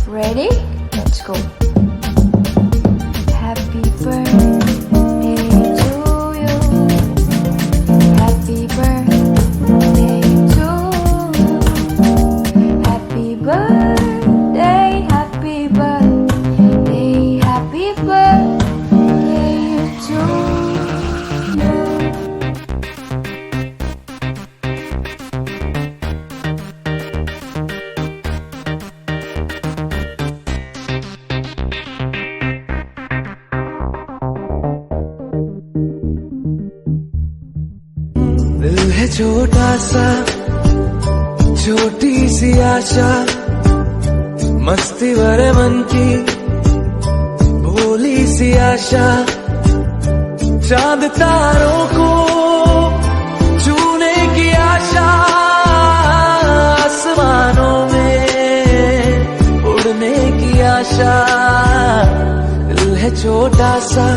Ready? Let's go. Happy birthday to you. Happy birthday to you. Happy birthday, happy birthday, happy birthday to you. दिल है छोटा सा, छोटी सी आशा, मस्ती भरे मन की भोली सी आशा, चांद तारों को छूने की आशा, आसमानों में उड़ने की आशा। दिल है छोटा सा,